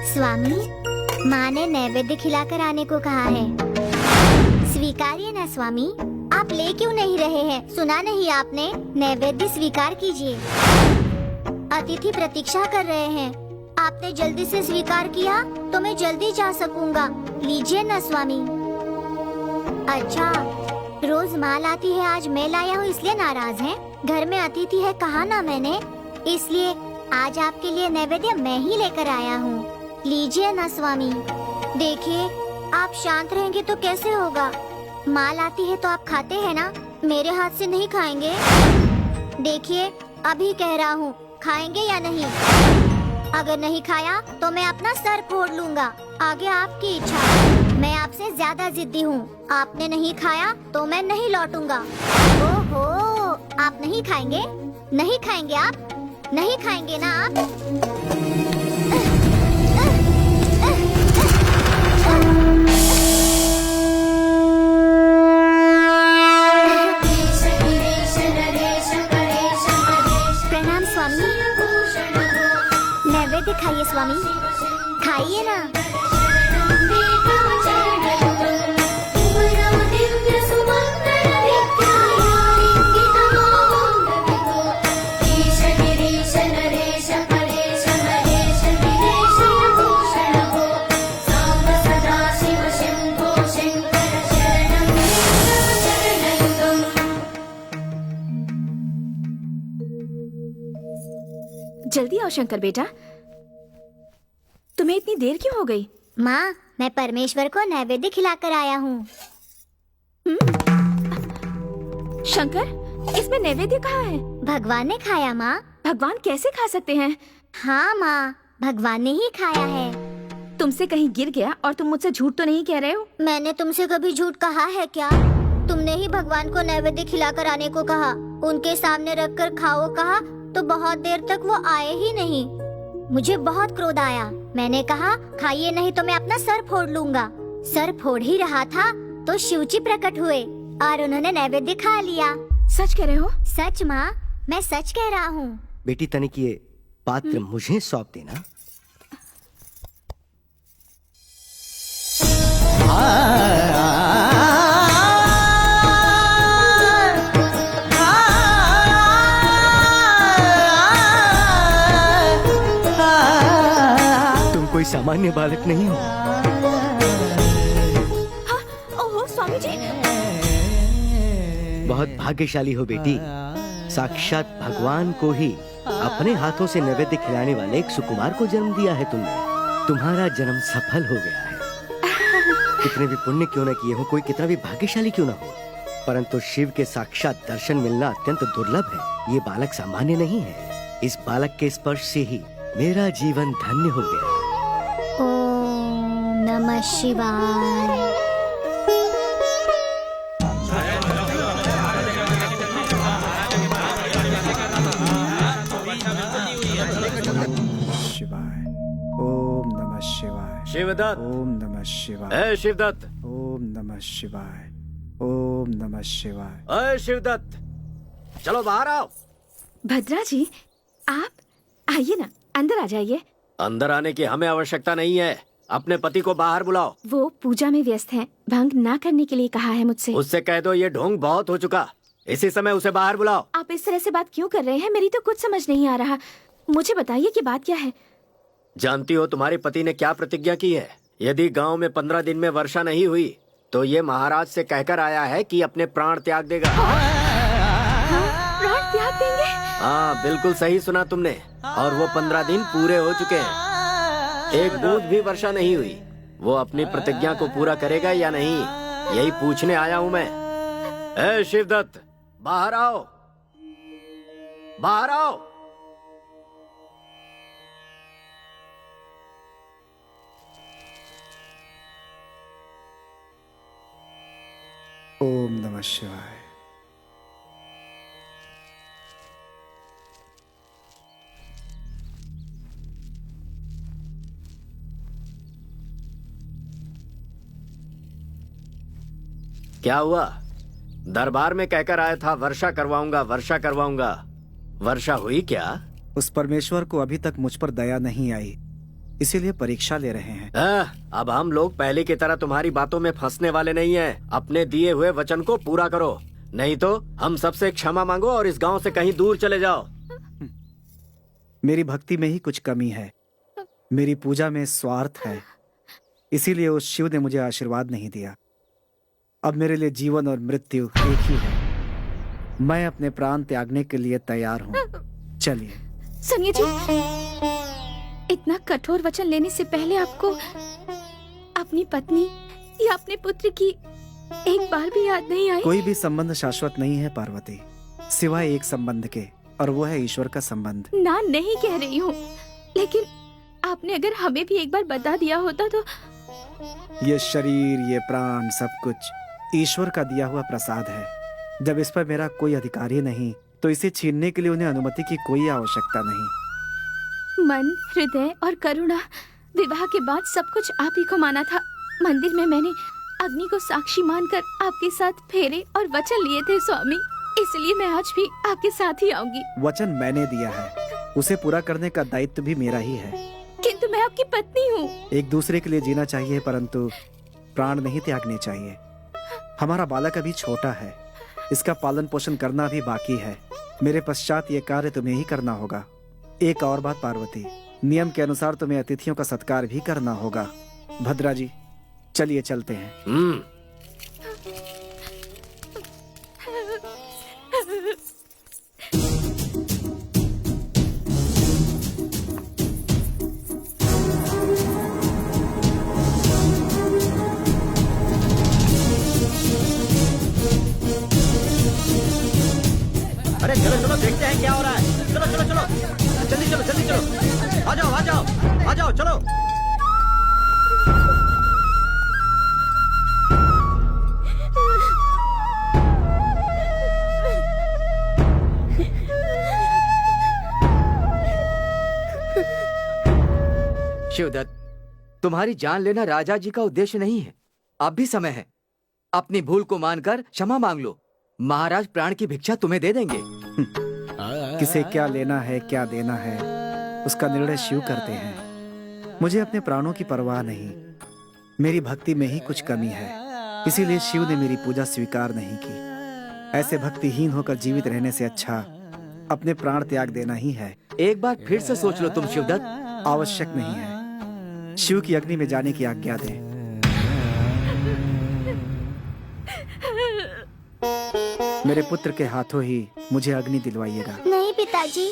स्वामी, माँ ने नैवेद्य खिलाकर आने को कहा है। स्वीकारिए ना स्वामी, आप ले क्यों नहीं रहे हैं? सुना नहीं आपने? नैवेद्य स्वीकार कीजिए। अतिथि प्रतीक्षा कर रहे हैं। आपने जल्दी से स्वीकार किया तो मैं जल्दी जा सकूंगा। लीजिए ना स्वामी। अच्छा, रोज माँ लाती है, आज मैं लाया हूँ इसलिए नाराज हैं? घर में अतिथि है कहा ना मैंने, इसलिए आज आपके लिए नैवेद्य मैं ही लेकर आया हूँ। लीजिए ना स्वामी। देखिए, आप शांत रहेंगे तो कैसे होगा? माँ लाती है तो आप खाते हैं ना, मेरे हाथ से नहीं खाएंगे? देखिए, अभी कह रहा हूँ, खाएंगे या नहीं? अगर नहीं खाया तो मैं अपना सर फोड़ लूँगा। आगे आपकी इच्छा। मैं आपसे ज्यादा जिद्दी हूँ। आपने नहीं खाया तो मैं नहीं लौटूंगा। ओहो, आप नहीं खाएंगे? नहीं खाएंगे आप? नहीं खाएंगे ना आप? प्रणाम स्वामी। नैवेद्य खाइए स्वामी, खाइए ना। जल्दी आओ शंकर बेटा, तुम्हें इतनी देर क्यों हो गई? माँ, मैं परमेश्वर को नैवेद्य खिलाकर आया हूँ। शंकर, इसमें नैवेद्य कहाँ है? भगवान ने खाया माँ। भगवान कैसे खा सकते हैं? हाँ माँ, भगवान ने ही खाया है। तुमसे कहीं गिर गया और तुम मुझसे झूठ तो नहीं कह रहे हो? मैंने तुमसे कभी झूठ कहा है क्या? तुमने ही भगवान को नैवेद्य खिलाकर आने को कहा, उनके सामने रखकर खाओ कहा, तो बहुत देर तक वो आए ही नहीं। मुझे बहुत क्रोध आया। मैंने कहा खाइए नहीं तो मैं अपना सर फोड़ लूंगा। सर फोड़ ही रहा था तो शिवजी प्रकट हुए और उन्होंने नैवेद्य खा लिया। सच कह रहे हो? सच माँ, मैं सच कह रहा हूँ। बेटी तनिक ये पात्र मुझे सौंप देना। तुम कोई सामान्य बालक नहीं हो। हाँ, ओहो स्वामी जी। बहुत भाग्यशाली हो बेटी। साक्षात भगवान को ही अपने हाथों से नैवेद्य खिलाने वाले एक सुकुमार को जन्म दिया है तुमने। तुम्हारा जन्म सफल हो गया है। कितने भी पुण्य क्यों न किए हो, कोई कितना भी भाग्यशाली क्यों न हो, परंतु शिव के साक्षात दर्शन मिलना अत्यंत दुर्लभ है। ये बालक सामान्य नहीं है। इस बालक के स्पर्श से ही मेरा जीवन धन्य हो गया। ओम नमः शिवाय। शिवाय। ओम नमः शिवाय। शिवदत्त। ओम नमः शिवाय। अय शिवदत्त। ओम नमः शिवाय। ओम नमः शिवाय। अय शिवदत्त, चलो बाहर आओ। भद्रा जी, आप आइए ना, अंदर आ जाइए। अंदर आने की हमें आवश्यकता नहीं है। अपने पति को बाहर बुलाओ। वो पूजा में व्यस्त हैं, भंग ना करने के लिए कहा है मुझसे। उससे कह दो ये ढोंग बहुत हो चुका। इसी समय उसे बाहर बुलाओ। आप इस तरह से बात क्यों कर रहे हैं? मेरी तो कुछ समझ नहीं आ रहा। मुझे बताइए कि बात क्या है। जानती हो तुम्हारे पति ने क्या प्रतिज्ञा की है? यदि गांव में 15 दिन में वर्षा नहीं हुई तो ये महाराज से कहकर आया है कि अपने प्राण त्याग देगा। प्राण त्याग देंगे? हाँ, बिल्कुल सही सुना तुमने। और वो 15 दिन पूरे हो चुके हैं। एक बूंद भी वर्षा नहीं हुई। वो अपनी प्रतिज्ञा को पूरा करेगा या नहीं, यही पूछने आया हूँ मैं। ए शिवदत्त, बाहर आओ, बाहर आओ। ओम नमः शिवाय। क्या हुआ? दरबार में कहकर आया था वर्षा करवाऊंगा, वर्षा करवाऊंगा। वर्षा हुई क्या? उस परमेश्वर को अभी तक मुझ पर दया नहीं आई। इसीलिए परीक्षा ले रहे हैं। अब हम लोग पहले की तरह तुम्हारी बातों में फंसने वाले नहीं हैं। अपने दिए हुए वचन को पूरा करो, नहीं तो हम सबसे क्षमा मांगो और इस गांव से कहीं दूर चले जाओ। मेरी भक्ति में ही कुछ कमी है, मेरी पूजा में स्वार्थ है, इसीलिए उस शिव ने मुझे आशीर्वाद नहीं दिया। अब मेरे लिए जीवन और मृत्यु एक ही है। मैं अपने प्राण त्यागने के लिए तैयार हूँ। चलिए। सुनिए जी, इतना कठोर वचन लेने से पहले आपको अपनी पत्नी या अपने पुत्र की एक बार भी याद नहीं आई? कोई भी संबंध शाश्वत नहीं है पार्वती, सिवाय एक संबंध के, और वो है ईश्वर का संबंध। ना नहीं कह रही हूँ, लेकिन आपने अगर हमें भी एक बार बता दिया होता तो। ये शरीर, ये प्राण, सब कुछ ईश्वर का दिया हुआ प्रसाद है। जब इस पर मेरा कोई अधिकार ही नहीं, तो इसे छीनने के लिए उन्हें अनुमति की कोई आवश्यकता नहीं। मन, हृदय और करुणा, विवाह के बाद सब कुछ आप ही को माना था। मंदिर में मैंने अग्नि को साक्षी मानकर आपके साथ फेरे और वचन लिए थे स्वामी, इसलिए मैं आज भी आपके साथ ही आऊंगी। वचन मैंने दिया है, उसे पूरा करने का दायित्व भी मेरा ही है। किंतु मैं आपकी पत्नी हूँ। एक दूसरे के लिए जीना चाहिए, परंतु प्राण नहीं त्यागने चाहिए। हमारा बालक अभी छोटा है, इसका पालन पोषण करना भी बाकी है। मेरे पश्चात ये कार्य तुम्हें ही करना होगा। एक और बात पार्वती, नियम के अनुसार तुम्हें अतिथियों का सत्कार भी करना होगा। भद्रा जी, चलिए चलते हैं। अरे चलो चलो, देखते हैं क्या हो रहा है। चलो चलो चलो, जल्दी चलो जल्दी चलो, आ जाओ आ जाओ आ जाओ, चलो। शिवदत्त, तुम्हारी जान लेना राजा जी का उद्देश्य नहीं है। अब भी समय है, अपनी भूल को मानकर क्षमा मांग लो। महाराज प्राण की भिक्षा तुम्हें दे देंगे। किसे क्या लेना है, क्या देना है, उसका निर्णय शिव करते हैं। मुझे अपने प्राणों की परवाह नहीं, मेरी भक्ति में ही कुछ कमी है, इसीलिए शिव ने मेरी पूजा स्वीकार नहीं की। ऐसे भक्तिहीन होकर जीवित रहने से अच्छा अपने प्राण त्याग देना ही है। एक बार फिर से सोच लो तुम शिवदत्त। आवश्यक नहीं है, शिव की अग्नि में जाने की आज्ञा दें। मेरे पुत्र के हाथों ही मुझे अग्नि दिलवाइएगा। नहीं पिताजी।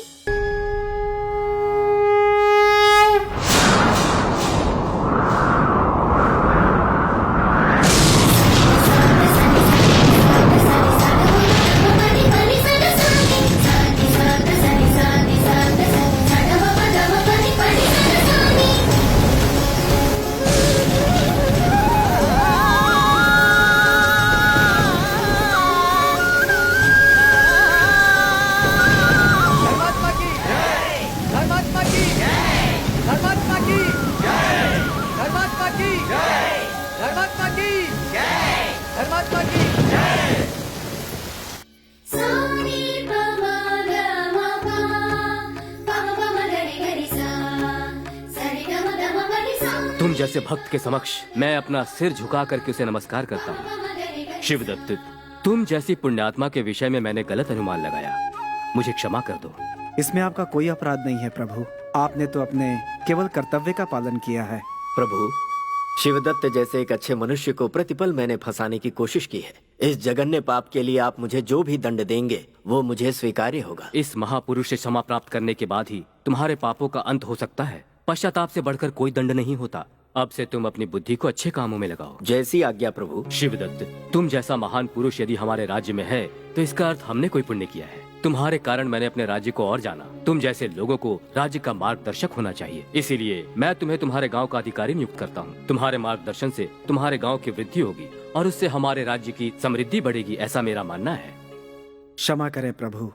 तुम जैसे भक्त के समक्ष मैं अपना सिर झुका करके उसे नमस्कार करता हूँ। शिवदत्त, तुम जैसी पुण्यात्मा के विषय में मैंने गलत अनुमान लगाया, मुझे क्षमा कर दो। इसमें आपका कोई अपराध नहीं है प्रभु, आपने तो अपने केवल कर्तव्य का पालन किया है। प्रभु, शिवदत्त जैसे एक अच्छे मनुष्य को प्रतिपल मैंने फंसाने की कोशिश की है। इस जघन्य पाप के लिए आप मुझे जो भी दंड देंगे वो मुझे स्वीकार्य होगा। इस महापुरुष से क्षमा प्राप्त करने के बाद ही तुम्हारे पापों का अंत हो सकता है। पश्चाताप से बढ़कर कोई दंड नहीं होता। अब से तुम अपनी बुद्धि को अच्छे कामों में लगाओ। जैसी आज्ञा प्रभु। शिवदत्त, तुम जैसा महान पुरुष यदि हमारे राज्य में है तो इसका अर्थ हमने कोई पुण्य किया है। तुम्हारे कारण मैंने अपने राज्य को और जाना। तुम जैसे लोगों को राज्य का मार्गदर्शक होना चाहिए, इसीलिए मैं तुम्हें तुम्हारे गांव का अधिकारी नियुक्त करता हूं। तुम्हारे मार्गदर्शन से तुम्हारे गांव की वृद्धि होगी और उससे हमारे राज्य की समृद्धि बढ़ेगी, ऐसा मेरा मानना है। क्षमा करें प्रभु,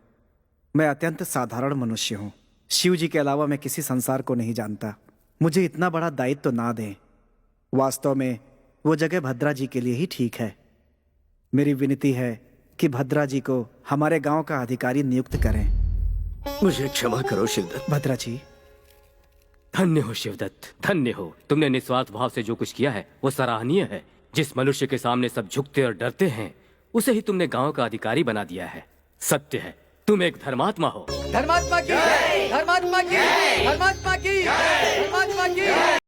मैं अत्यंत साधारण मनुष्य हूँ। शिव जी के अलावा मैं किसी संसार को नहीं जानता। मुझे इतना बड़ा दायित्व तो ना दें। वास्तव में वो जगह भद्रा जी के लिए ही ठीक है। मेरी विनती है कि भद्रा जी को हमारे गांव का अधिकारी नियुक्त करें। मुझे क्षमा करो शिवदत्त। भद्रा जी, धन्य हो शिवदत्त, धन्य हो। तुमने निस्वार्थ भाव से जो कुछ किया है वो सराहनीय है। जिस मनुष्य के सामने सब झुकते और डरते हैं उसे ही तुमने गांव का अधिकारी बना दिया है। सत्य है, तुम एक धर्मात्मा हो। धर्मात्मा की, धर्मात्मा की, धर्मात्मा की, धर्मात्मा की।